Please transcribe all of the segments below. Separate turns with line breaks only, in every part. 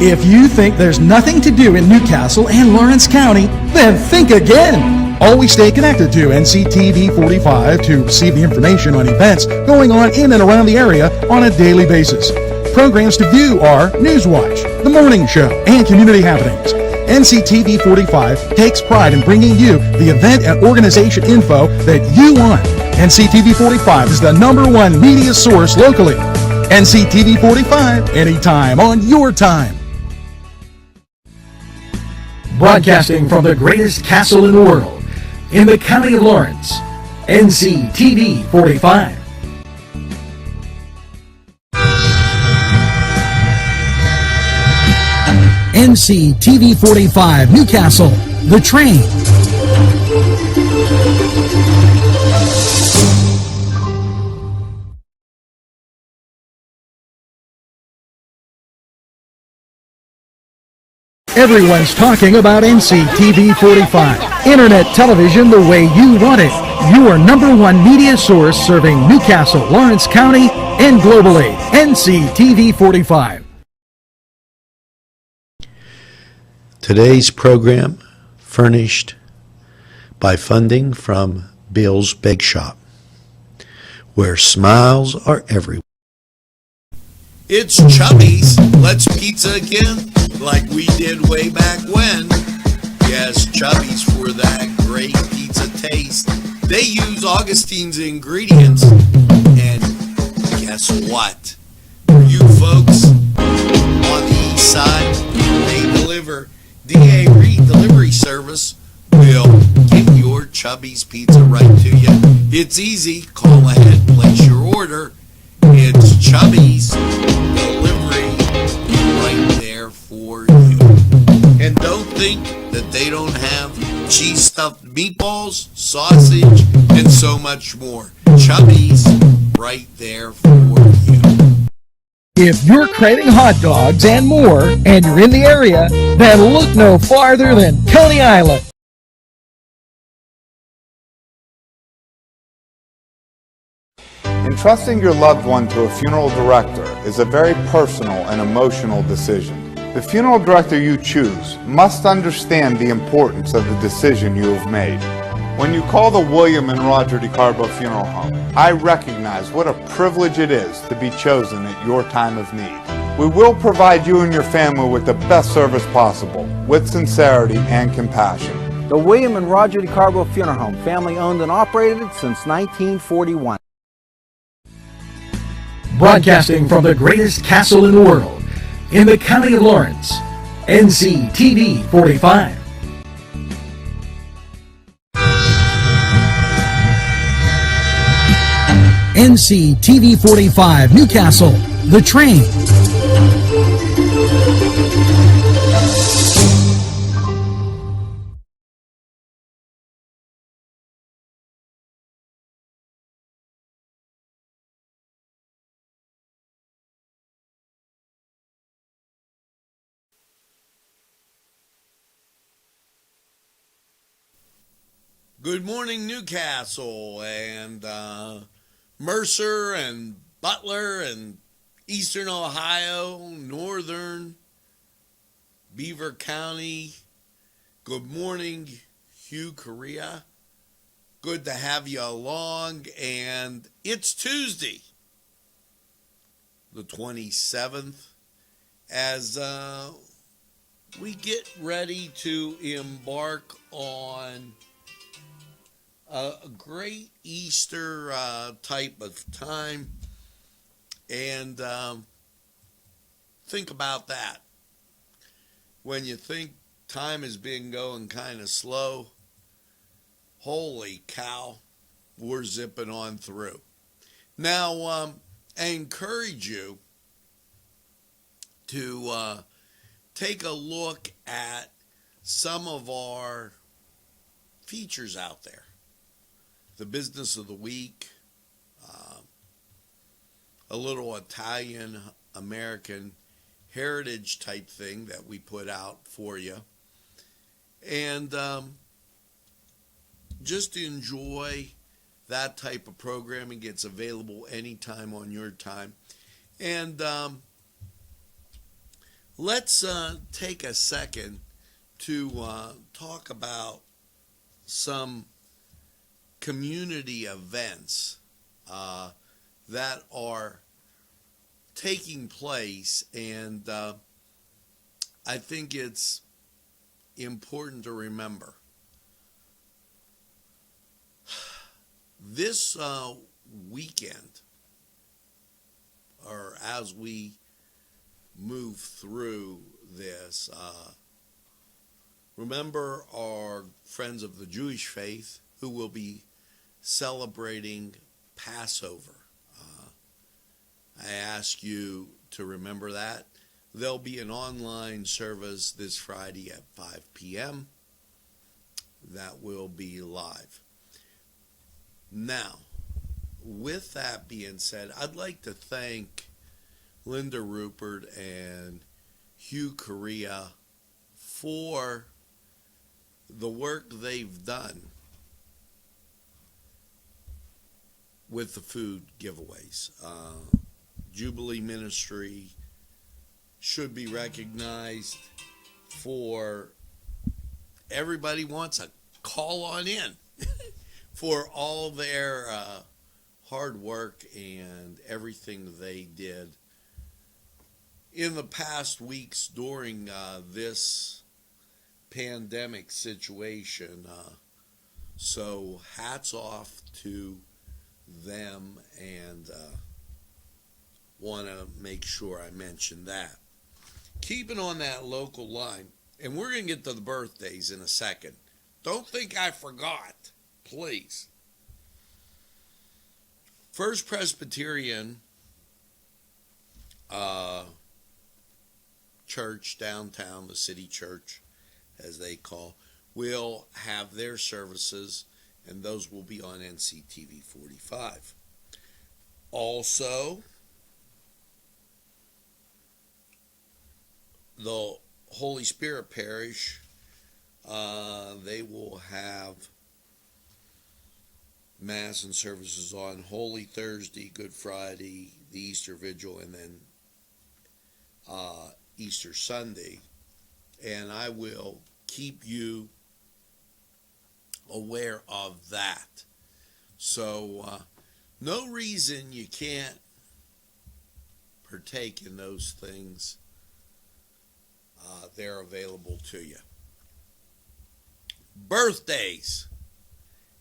If you think there's nothing to do in Newcastle and Lawrence County, then think again. Always stay connected to NCTV45 to receive the information on events going on in and around the area on a daily basis. Programs to view are Newswatch, The Morning Show, and Community Happenings. NCTV45 takes pride in bringing you the event and organization info that you want. NCTV45 is the #1 media source locally. NCTV45, anytime on your time. Broadcasting from the greatest castle in the world, in the county of Lawrence, NCTV45. NCTV45 Newcastle, The Train. Everyone's talking about NCTV45. Internet television the way you want it. Your #1 media source serving Newcastle, Lawrence County, and globally. NCTV45.
Today's program furnished by funding from Bill's Bake Shop, where smiles are everywhere.
It's Chubby's Let's Pizza again, like we did way back when. Yes, Chubby's for that great pizza taste. They use Augustine's ingredients, and guess what? For you folks on the east side, they deliver. DA Reed Delivery Service will get your Chubby's Pizza right to you. It's easy. Call ahead, place your order. It's Chubby's Delivery right there for you. And don't think that they don't have cheese stuffed meatballs, sausage, and so much more. Chubby's right there for you.
If you're craving hot dogs and more, and you're in the area, then look no farther than Coney Island.
Entrusting your loved one to a funeral director is a very personal and emotional decision. The funeral director you choose must understand the importance of the decision you have made. When you call the William and Roger DeCarbo Funeral Home, I recognize what a privilege it is to be chosen at your time of need. We will provide you and your family with the best service possible, with sincerity and compassion.
The William and Roger DeCarbo Funeral Home, family owned and operated since 1941.
Broadcasting from the greatest castle in the world, in the county of Lawrence, NCTV45. NCTV45 Newcastle, The Train.
Good morning, Newcastle, and Mercer and Butler and Eastern Ohio, Northern Beaver County. Good morning, Hugh Correa. Good to have you along, and it's Tuesday, the 27th, as we get ready to embark on a great Easter type of time, and think about that. When you think time has been going kind of slow, holy cow, we're zipping on through. Now, I encourage you to take a look at some of our features out there. The Business of the Week, a little Italian American heritage type thing that we put out for you. And just enjoy that type of programming. It's available anytime on your time. And Let's take a second to talk about some community events that are taking place, and I think it's important to remember. This weekend, or as we move through this, remember our friends of the Jewish faith who will be celebrating Passover. I ask you to remember that. There'll be an online service this Friday at 5 p.m. that will be live. Now, with that being said, I'd like to thank Linda Rupert and Hugh Correa for the work they've done with the food giveaways. Jubilee Ministry should be recognized for everybody wants a call on in for all their hard work and everything they did in the past weeks during this pandemic situation. So hats off to them, and want to make sure I mention that. Keeping on that local line, and we're going to get to the birthdays in a second. Don't think I forgot, please. First Presbyterian Church downtown, the city church, as they call, will have their services, and those will be on Nctv45. Also, the Holy Spirit Parish, they will have Mass and services on Holy Thursday, Good Friday, the Easter Vigil, and then Easter Sunday. And I will keep you aware of that. So, no reason you can't partake in those things. They're available to you. Birthdays.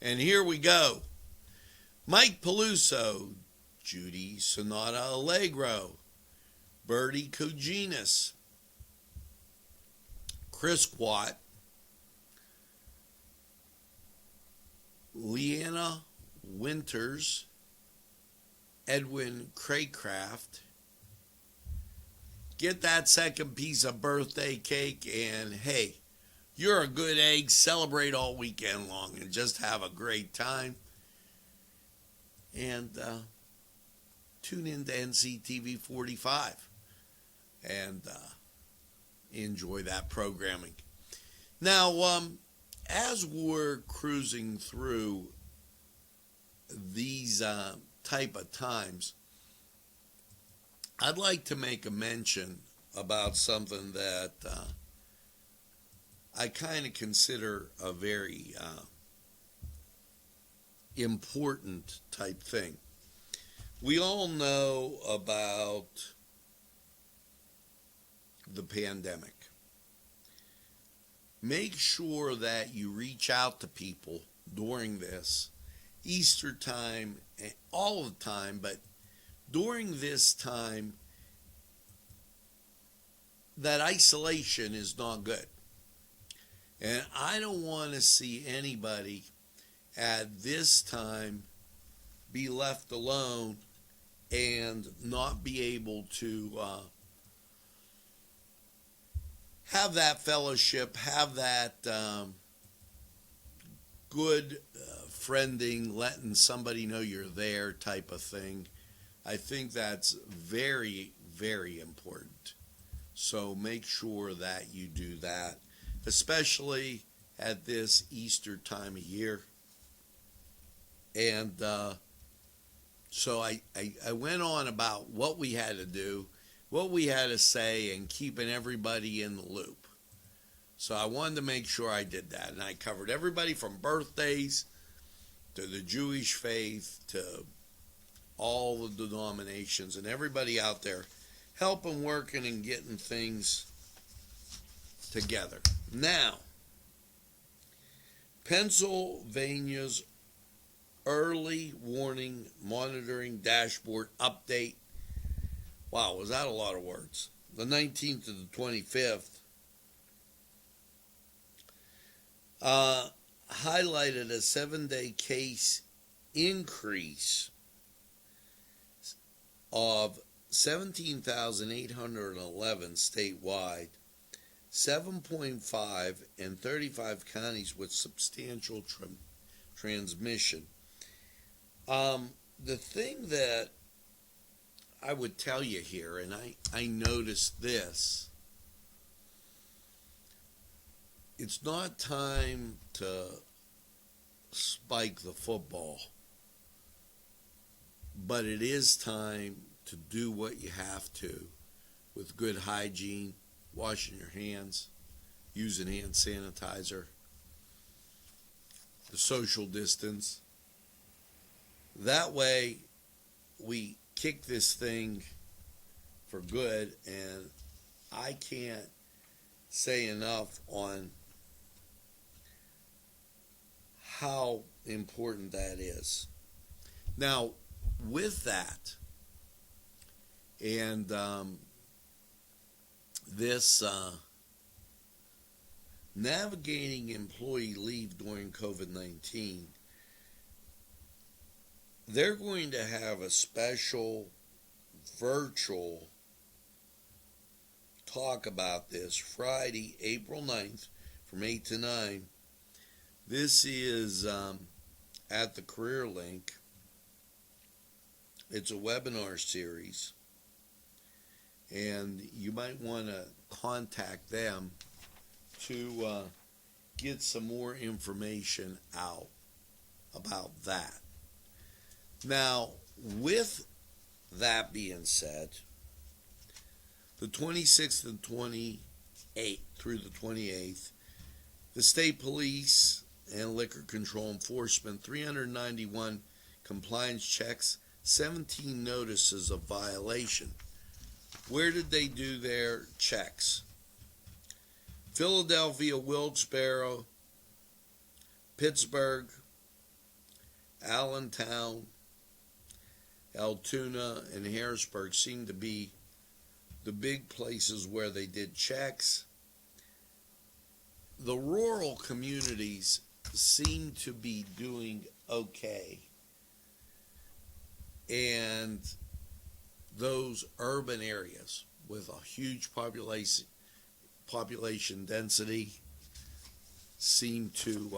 And here we go. Mike Peluso, Judy Sonata Allegro, Bertie Koginas, Chris Watt, Leanna Winters, Edwin Craycraft. Get that second piece of birthday cake, and hey, you're a good egg. Celebrate all weekend long and just have a great time. And tune in to Nctv45 and enjoy that programming. Now, as we're cruising through these type of times, I'd like to make a mention about something that I kind of consider a very important type thing. We all know about the pandemic. Make sure that you reach out to people during this Easter time, all the time, but during this time, that isolation is not good. And I don't want to see anybody at this time be left alone and not be able to have that fellowship, have that good friending, letting somebody know you're there type of thing. I think that's very, very important. So make sure that you do that, especially at this Easter time of year. And so I went on about what we had to do, what we had to say and keeping everybody in the loop. So I wanted to make sure I did that. And I covered everybody from birthdays to the Jewish faith to all the denominations and everybody out there helping, working, and getting things together. Now, Pennsylvania's early warning monitoring dashboard update. Wow, was that a lot of words? The 19th to the 25th highlighted a 7-day case increase of 17,811 statewide, 7.5 and 35 counties with substantial transmission. The thing that I would tell you here, and I noticed this, it's not time to spike the football, but it is time to do what you have to with good hygiene, washing your hands, using hand sanitizer, the social distance. That way we kick this thing for good, and I can't say enough on how important that is. Now, with that, and this navigating employee leave during COVID-19, they're going to have a special virtual talk about this Friday, April 9th from 8 to 9. This is at the Career Link. It's a webinar series, and you might want to contact them to get some more information out about that. Now, with that being said, the 26th and 28th through the 28th, the state police and liquor control enforcement, 391 compliance checks, 17 notices of violation. Where did they do their checks? Philadelphia, Wilkes-Barre, Pittsburgh, Allentown, Altoona, and Harrisburg seem to be the big places where they did checks. The rural communities seem to be doing okay, and those urban areas with a huge population density seem to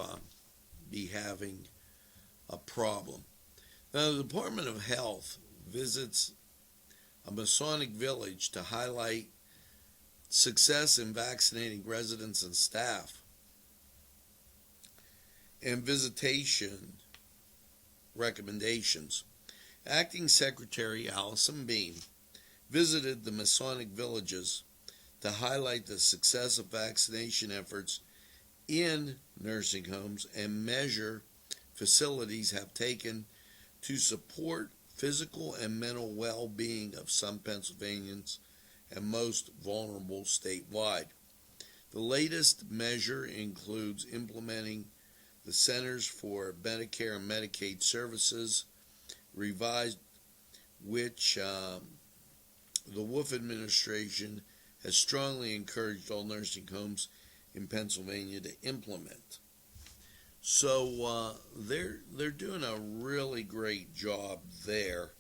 be having a problem. Now, the Department of Health visits a Masonic village to highlight success in vaccinating residents and staff, and visitation recommendations. Acting Secretary Allison Beam visited the Masonic villages to highlight the success of vaccination efforts in nursing homes and measure facilities have taken to support physical and mental well-being of some Pennsylvanians and most vulnerable statewide. The latest measure includes implementing the Centers for Medicare and Medicaid Services revised, which the Wolf administration has strongly encouraged all nursing homes in Pennsylvania to implement. So they're doing a really great job there,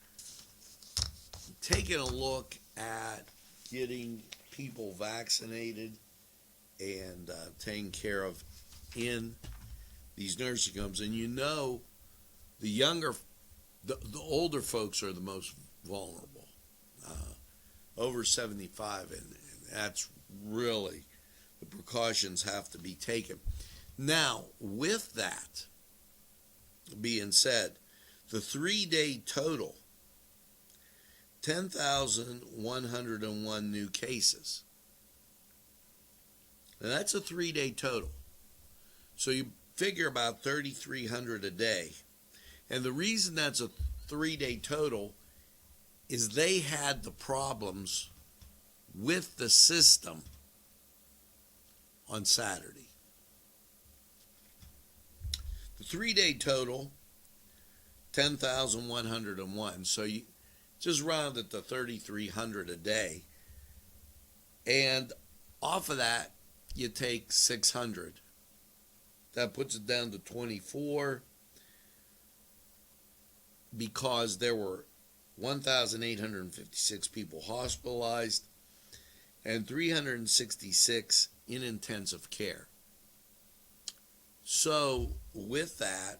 taking a look at getting people vaccinated and taken care of in these nursing homes. And you know, the older folks are the most vulnerable, over 75, and that's really, the precautions have to be taken. Now, with that being said, the 3-day total 10,101 new cases. Now that's a 3-day total. So you figure about 3,300 a day. And the reason that's a 3-day total is they had the problems with the system on Saturday. The 3-day total, 10,101. So you just round it to 3,300 a day. And off of that, you take 600. That puts it down to 24 because there were 1,856 people hospitalized and 366 in intensive care. So with that,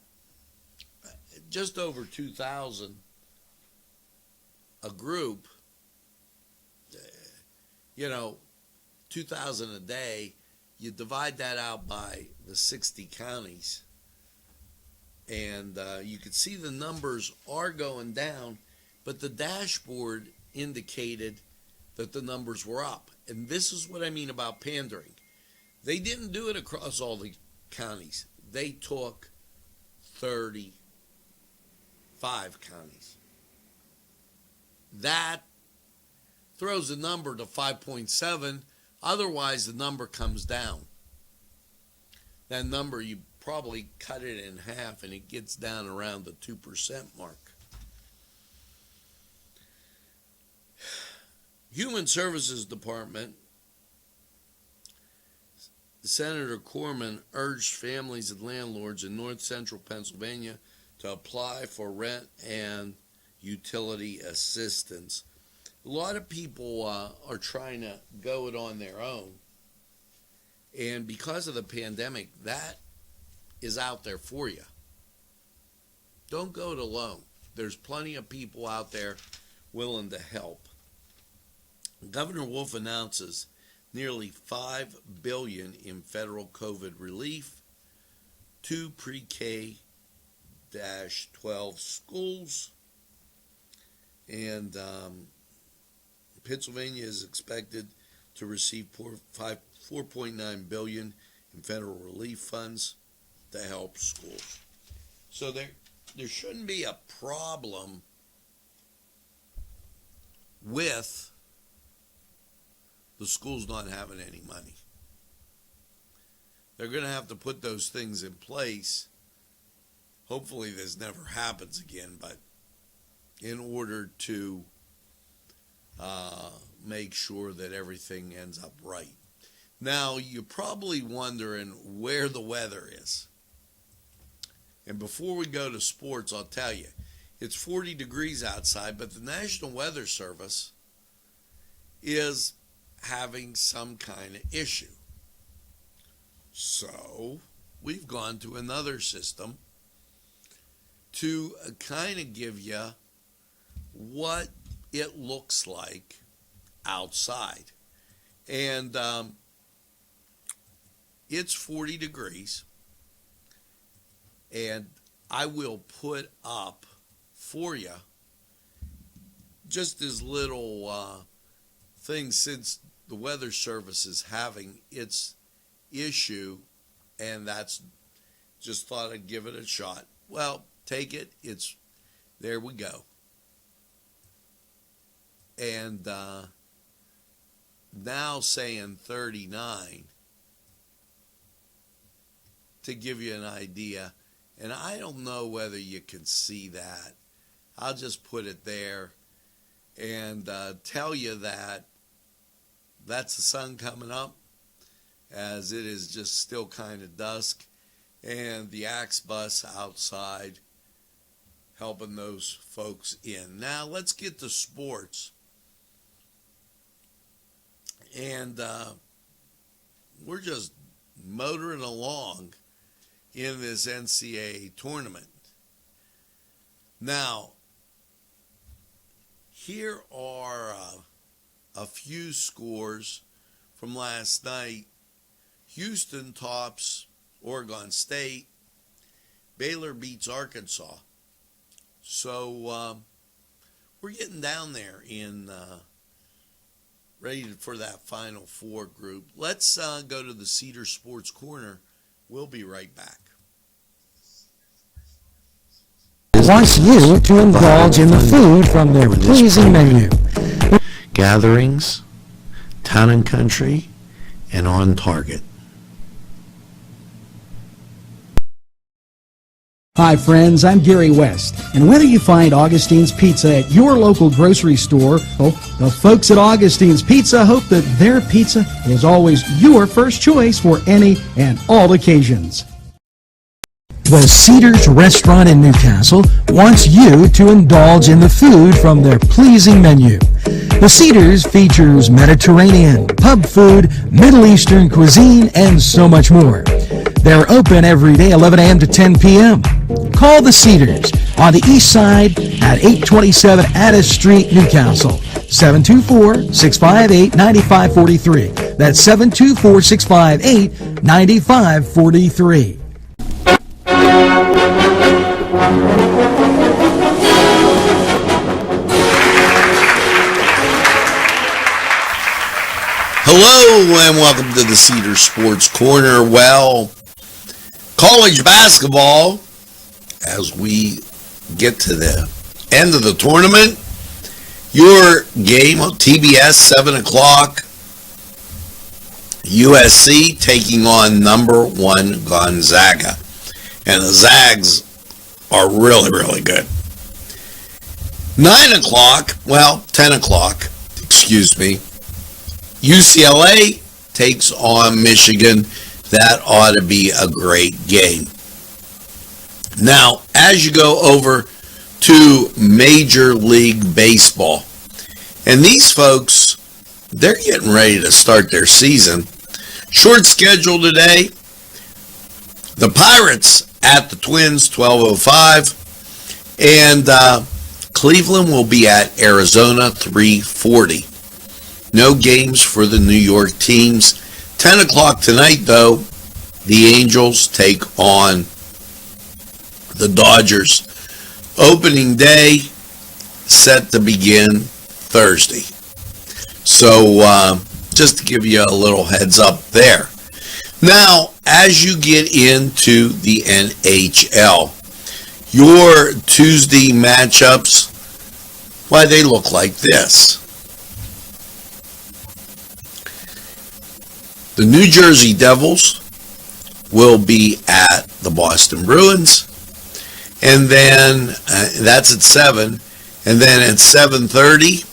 just over 2,000 a group, 2,000 a day, you divide that out by the 60 counties, and you can see the numbers are going down, but the dashboard indicated that the numbers were up. And this is what I mean about pandering. They didn't do it across all the counties. They took 35 counties. That throws the number to 5.7. Otherwise, the number comes down. That number, you probably cut it in half and it gets down around the 2% mark. Human Services Department, Senator Corman urged families and landlords in north central Pennsylvania to apply for rent and utility assistance. A lot of people are trying to go it on their own. And because of the pandemic, that is out there for you. Don't go it alone. There's plenty of people out there willing to help. Governor Wolf announces nearly $5 billion in federal COVID relief to pre-K-12 schools. And Pennsylvania is expected to receive $4.9 billion in federal relief funds to help schools. So there shouldn't be a problem with the schools not having any money. They're going to have to put those things in place. Hopefully this never happens again, but in order to make sure that everything ends up right. Now, you're probably wondering where the weather is. And before we go to sports, I'll tell you, it's 40 degrees outside, but the National Weather Service is having some kind of issue. So we've gone to another system to kind of give you what it looks like outside. And it's 40 degrees. And I will put up for you just this little thing, since the Weather Service is having its issue, and that's just thought I'd give it a shot. Well, take it. It's there we go. And now saying 39 to give you an idea. And I don't know whether you can see that. I'll just put it there and tell you that that's the sun coming up, as it is just still kind of dusk, and the Axe bus outside helping those folks in. Now let's get to sports. And we're just motoring along in this NCAA tournament. Now, here are a few scores from last night. Houston tops Oregon State. Baylor beats Arkansas. So we're getting down there in ready for that Final Four group. Let's go to the Cedar Sports Corner. We'll be right back.
Wants you to indulge in the food from their pleasing menu.
Gatherings, Town and Country, and On Target.
Hi friends, I'm Gary West, and whether you find Augustine's Pizza at your local grocery store, the folks at Augustine's Pizza hope that their pizza is always your first choice for any and all occasions. The Cedars Restaurant in Newcastle wants you to indulge in the food from their pleasing menu. The Cedars features Mediterranean, pub food, Middle Eastern cuisine, and so much more. They're open every day, 11 a.m. to 10 p.m. Call the Cedars on the east side at 827 Addis Street, Newcastle. 724-658-9543. That's 724-658-9543.
Hello and welcome to the Cedar Sports Corner. Well, college basketball, as we get to the end of the tournament, your game on TBS, 7 o'clock, USC taking on number 1 Gonzaga. And the Zags are really, really good. 9 o'clock, well, 10 o'clock, excuse me, UCLA takes on Michigan. That ought to be a great game. Now, as you go over to Major League Baseball, and these folks, they're getting ready to start their season. Short schedule today. The Pirates at the Twins, 12:05. And Cleveland will be at Arizona, 3:40. No games for the New York teams. 10 o'clock tonight, though, the Angels take on the Dodgers. Opening day set to begin Thursday. So just to give you a little heads up there. Now, as you get into the NHL, your Tuesday matchups, why, they look like this. The New Jersey Devils will be at the Boston Bruins, and then that's at 7, and then at 7:30,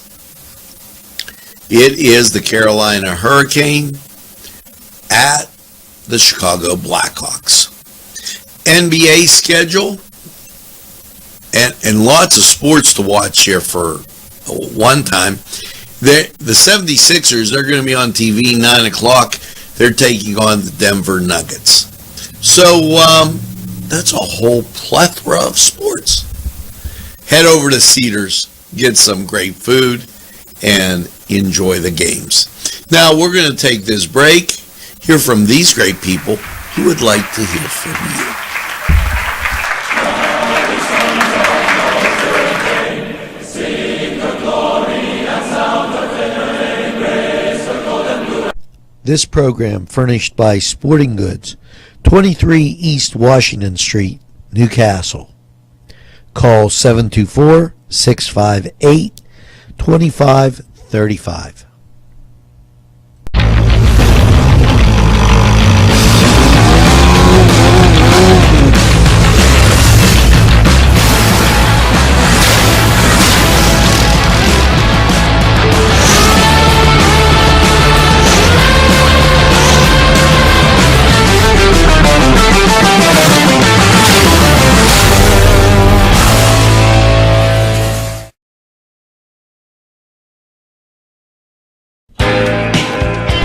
it is the Carolina Hurricane at the Chicago Blackhawks. NBA schedule, and lots of sports to watch here for one time. The 76ers, they're going to be on TV 9 o'clock. They're taking on the Denver Nuggets. So that's a whole plethora of sports. Head over to Cedars, get some great food, and enjoy the games. Now, we're going to take this break, hear from these great people who would like to hear from you.
This program furnished by Sporting Goods, 23 East Washington Street, Newcastle. Call 724-658-2535.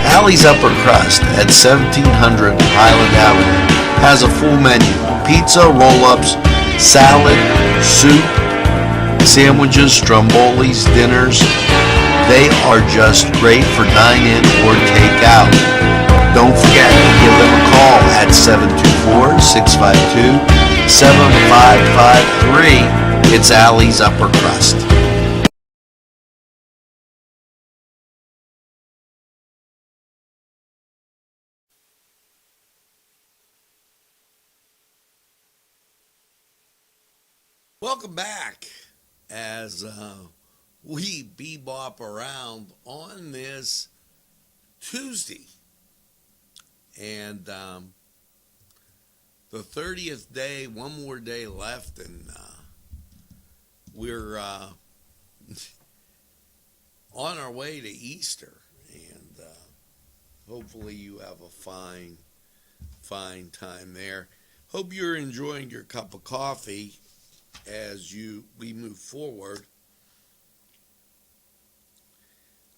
Allie's Upper Crust at 1700 Highland Avenue has a full menu: pizza, roll-ups, salad, soup, sandwiches, strombolis, dinners. They are just great for dine-in or take-out. Don't forget to give them a call at 724-652-7553. It's Allie's Upper Crust. Welcome back as we bebop around on this Tuesday. And the 30th day, one more day left, and we're on our way to Easter. And hopefully you have a fine time there. Hope you're enjoying your cup of coffee as we move forward.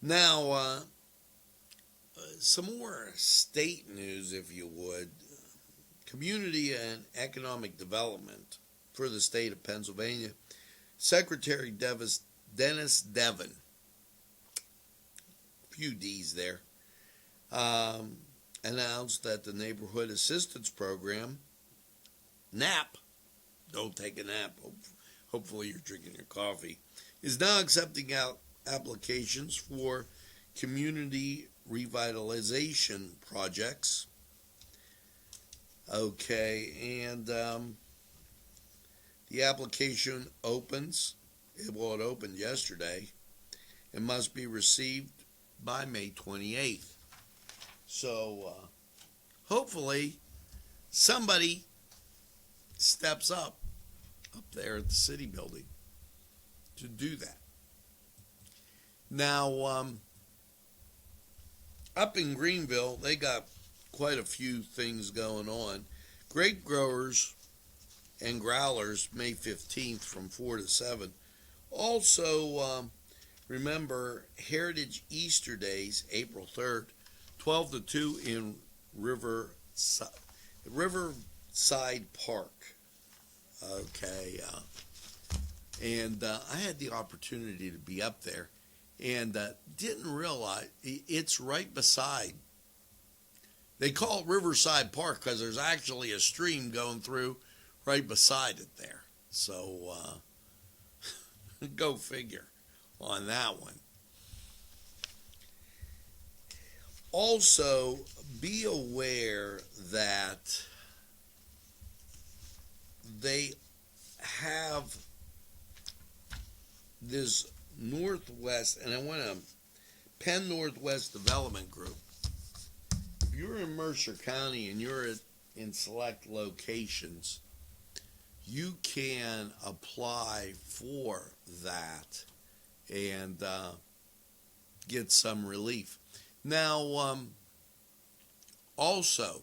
Now, some more state news, if you would. Community and Economic Development for the state of Pennsylvania. Secretary Dennis Devon, a few D's there, announced that the Neighborhood Assistance Program, NAP, don't take a nap, hopefully you're drinking your coffee, is now accepting out applications for community revitalization projects. Okay, and the application opens, it opened yesterday, and must be received by May 28th. So hopefully somebody steps up there at the city building to do that. Now, up in Greenville, they got quite a few things going on. Grape growers and growlers, May 15th from 4 to 7. Also, remember Heritage Easter Days, April 3rd, 12 to 2 in Riverside Park. Okay, and I had the opportunity to be up there, and didn't realize it's right beside. They call it Riverside Park because there's actually a stream going through right beside it there. So go figure on that one. Also, be aware that they have this Northwest, and I want to Penn Northwest Development Group. If you're in Mercer County and you're in select locations, you can apply for that and get some relief. Now, also,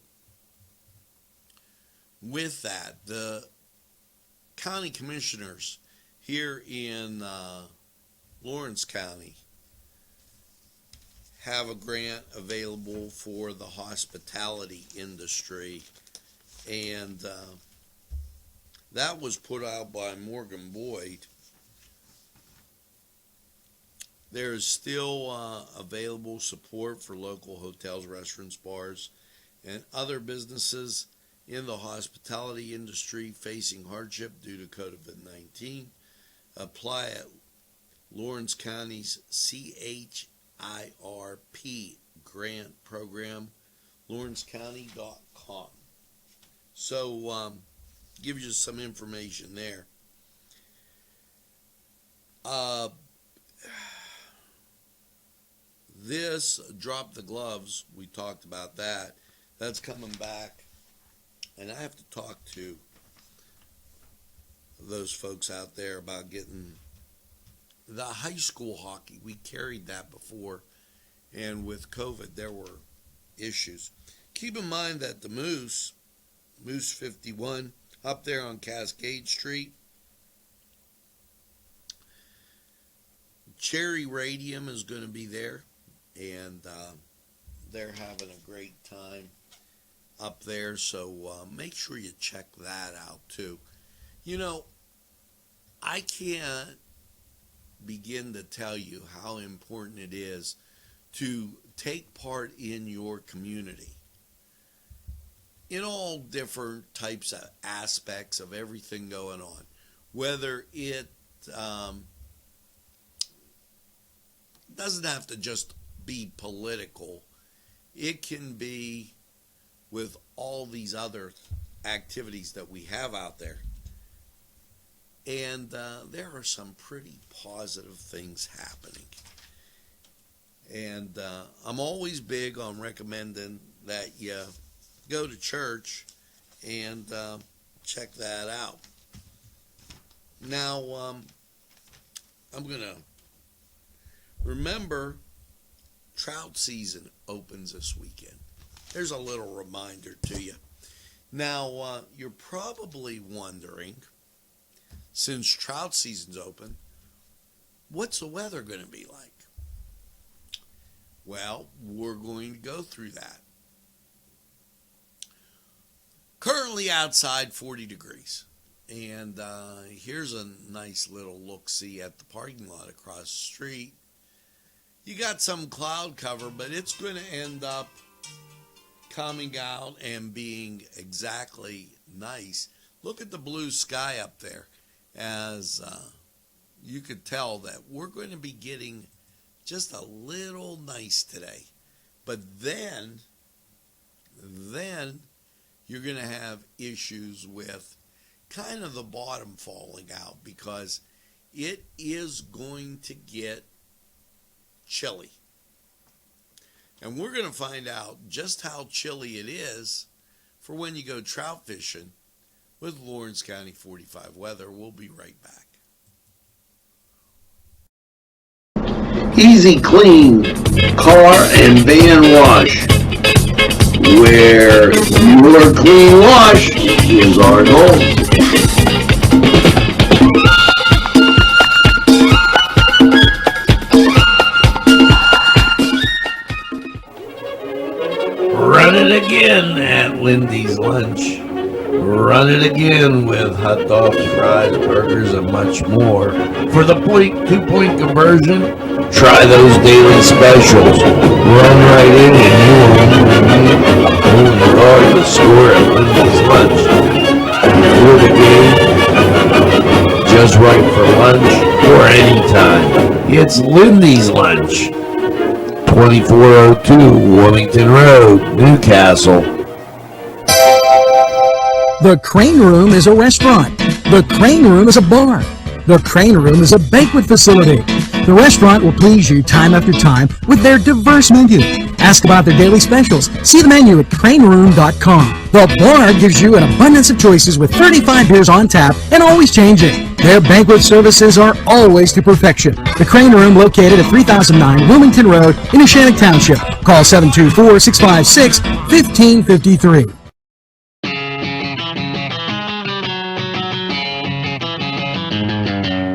with that, the county commissioners here in Lawrence County have a grant available for the hospitality industry, and that was put out by Morgan Boyd. There is still available support for local hotels, restaurants, bars, and other businesses in the hospitality industry facing hardship due to COVID-19. Apply at Lawrence County's CHIRP grant program, lawrencecounty.com. So, give you some information there. This Drop the Gloves, we talked about that. That's coming back. And I have to talk to those folks out there about getting the high school hockey. We carried that before, and with COVID, there were issues. Keep in mind that the Moose 51, up there on Cascade Street, Cherry Radium is going to be there, and they're having a great time up there, so make sure you check that out too. You know, I can't begin to tell you how important it is to take part in your community in all different types of aspects of everything going on, whether it doesn't have to just be political. It can be with all these other activities that we have out there. And there are some pretty positive things happening. And I'm always big on recommending that you go to church and check that out. Now, I'm going to remember trout season opens this weekend. There's a little reminder to you. Now, you're probably wondering, since trout season's open, what's the weather going to be like? Well, we're going to go through that. Currently outside 40 degrees. And here's a nice little look-see at the parking lot across the street. You got some cloud cover, but it's going to end up coming out and being exactly nice. Look at the blue sky up there. As you could tell that we're going to be getting just a little nice today. But then you're going to have issues with kind of the bottom falling out, because it is going to get chilly. And we're going to find out just how chilly it is for when you go trout fishing with Lawrence County 45 weather. We'll be right back.
Easy Clean Car and Van Wash, where your clean wash is our goal.
Run it again at Lindy's Lunch. Run it again with hot dogs, fries, burgers, and much more. For the 2-point conversion, try those daily specials. Run right in and you won't the score at Lindy's Lunch. For the game, just right for lunch or anytime. It's Lindy's Lunch. 2402 Wilmington Road, Newcastle.
The Crane Room is a restaurant. The Crane Room is a bar. The Crane Room is a banquet facility. The restaurant will please you time after time with their diverse menu. Ask about their daily specials. See the menu at craneroom.com. The bar gives you an abundance of choices with 35 beers on tap and always changing. Their banquet services are always to perfection. The Crane Room, located at 3009 Wilmington Road in Neshannock Township. Call 724-656-1553.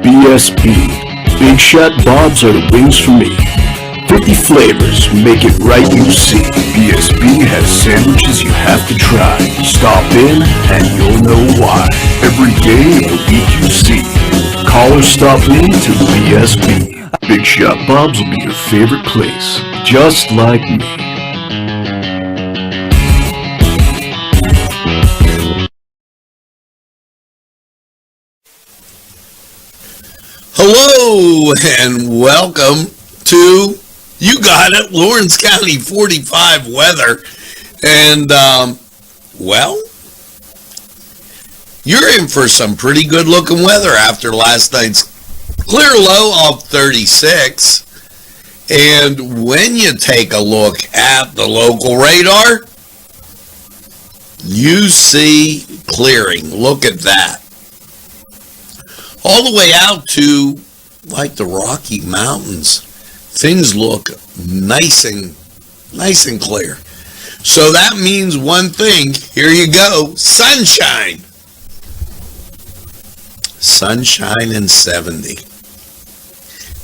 BSB. Big Shot Bob's are the wings for me. 50 flavors, make it right, you see. BSB has sandwiches you have to try. Stop in and you'll know why. Every day of the week you see. Call or stop in to BSB. Big Shot Bob's will be your favorite place, just like me.
Hello and welcome to You Got It, Lawrence County 45 weather. And, well, you're in for some pretty good looking weather after last night's clear low of 36. And when you take a look at the local radar, you see clearing. Look at that. All the way out to like the Rocky Mountains, things look nice and clear. So that means one thing. Here you go. Sunshine. Sunshine and 70.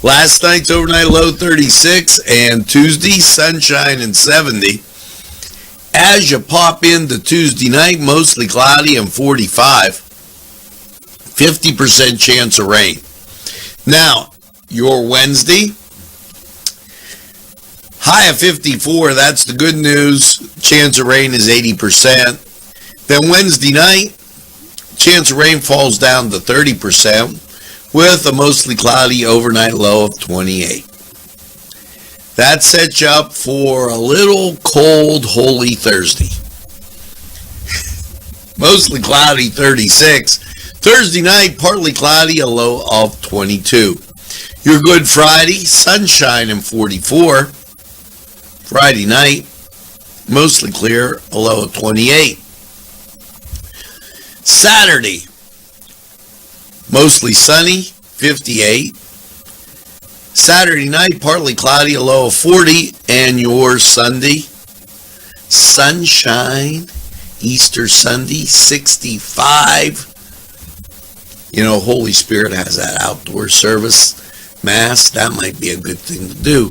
Last night's overnight low 36, and Tuesday sunshine and 70. As you pop into Tuesday night, mostly cloudy and 45. 50% chance of rain. Now, your Wednesday, high of 54, that's the good news. Chance of rain is 80%. Then Wednesday night, chance of rain falls down to 30% with a mostly cloudy overnight low of 28. That sets you up for a little cold, Holy Thursday. Mostly cloudy, 36. Thursday night, partly cloudy, a low of 22. Your Good Friday, sunshine and 44. Friday night, mostly clear, a low of 28. Saturday, mostly sunny, 58. Saturday night, partly cloudy, a low of 40. And your Sunday, sunshine, Easter Sunday, 65. You know, Holy Spirit has that outdoor service, Mass. That might be a good thing to do.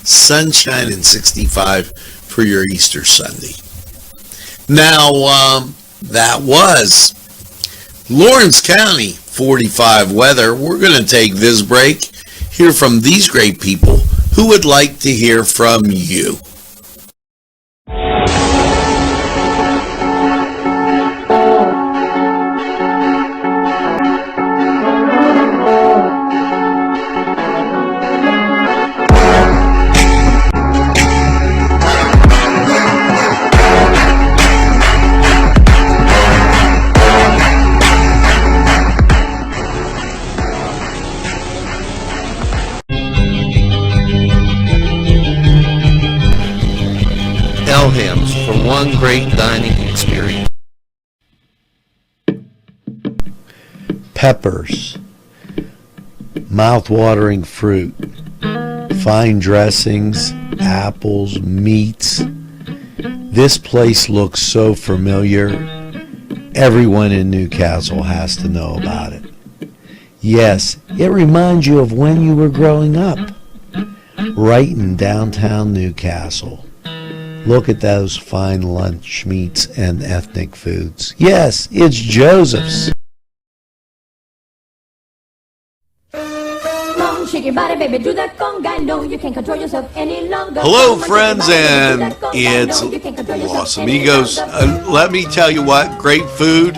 Sunshine and 65 for your Easter Sunday. Now, that was Lawrence County 45 weather. We're going to take this break, hear from these great people who would like to hear from you. Elham's for one great dining experience. Peppers, mouth-watering fruit, fine dressings, apples, meats. This place looks so familiar. Everyone in Newcastle has to know about it. Yes, it reminds you of when you were growing up, right in downtown Newcastle. Look at those fine lunch meats and ethnic foods. Yes, it's Joseph's. Hello, friends, and it's Los Amigos. Let me tell you what, great food.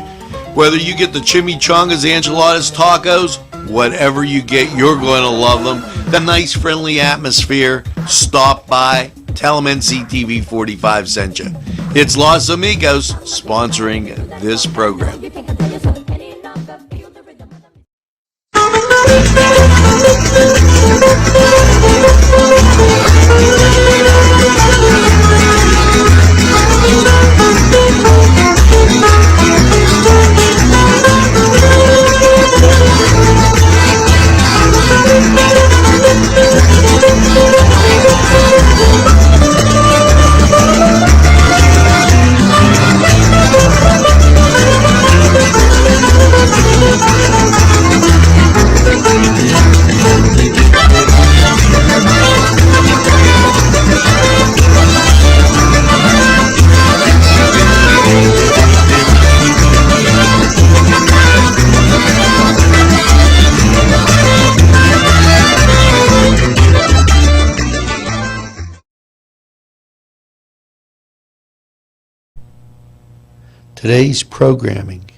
Whether you get the chimichangas, enchiladas, tacos, whatever you get, you're going to love them. The nice, friendly atmosphere. Stop by. Tell them Nctv45 sent you. It's Los Amigos sponsoring this program. Today's programming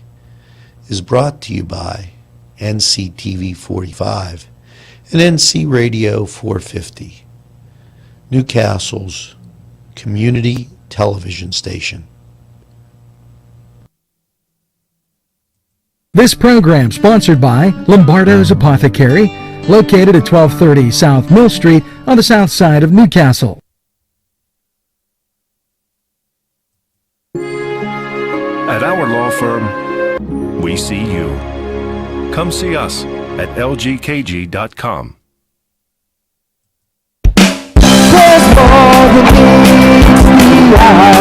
is brought to you by Nctv45 and NC Radio 450, Newcastle's community television station.
This program sponsored by Lombardo's Apothecary, located at 1230 South Mill Street on the south side of Newcastle.
At our law firm, we see you. Come see us at lgkg.com.
There's more than meets the eye.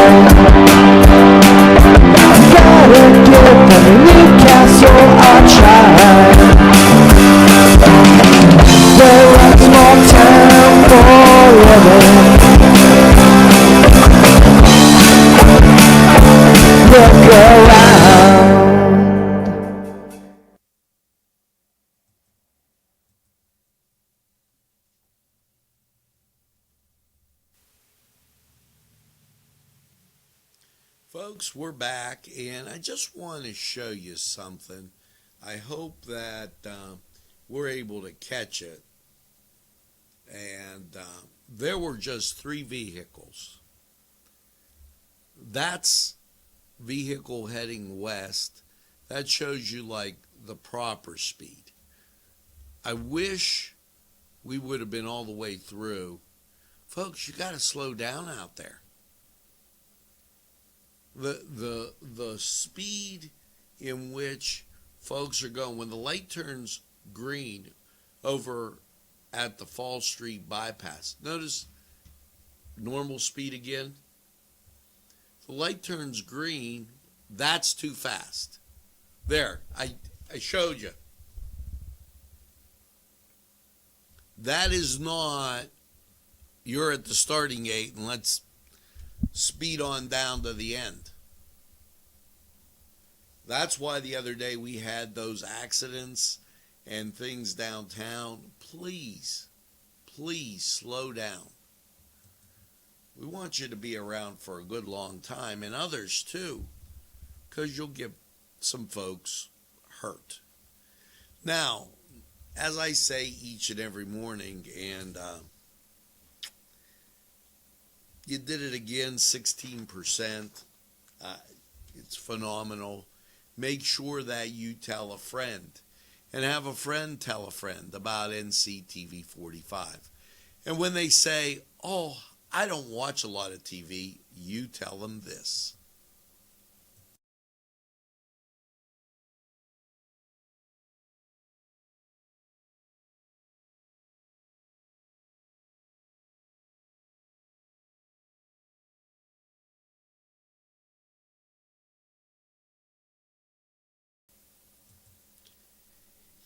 Gotta give them Newcastle a try. They're a small town forever. Look around.
Folks, we're back, and I just want to show you something. I hope that we're able to catch it. And there were just 3 vehicles. That's vehicle heading west. That shows you like the proper speed. I wish we would have been all the way through. Folks, you got to slow down out there. The speed in which folks are going, when the light turns green over at the Fall Street bypass, notice normal speed again. The light turns green, that's too fast. There, I showed you. That is not, you're at the starting gate and let's speed on down to the end. That's why the other day we had those accidents and things downtown. Please, please slow down. We want you to be around for a good long time, and others too, because you'll get some folks hurt. Now, as I say each and every morning, and you did it again, 16%. It's phenomenal. Make sure that you tell a friend, and have a friend tell a friend about Nctv45. And when they say, oh, I don't watch a lot of TV, you tell them this.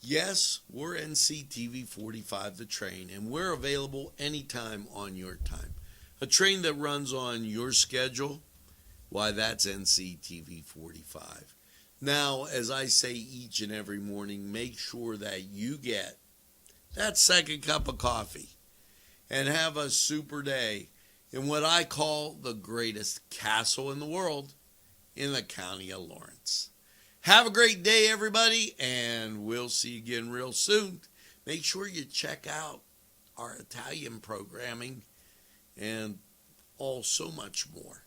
Yes, we're Nctv45 the train, and we're available anytime on your time. A train that runs on your schedule, why, that's Nctv45. Now, as I say each and every morning, make sure that you get that second cup of coffee and have a super day in what I call the greatest castle in the world, in the county of Lawrence. Have a great day, everybody, and we'll see you again real soon. Make sure you check out our Italian programming and so much more.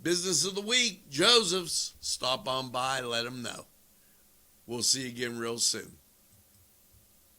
Business of the week, Joseph's. Stop on by, let them know. We'll see you again real soon.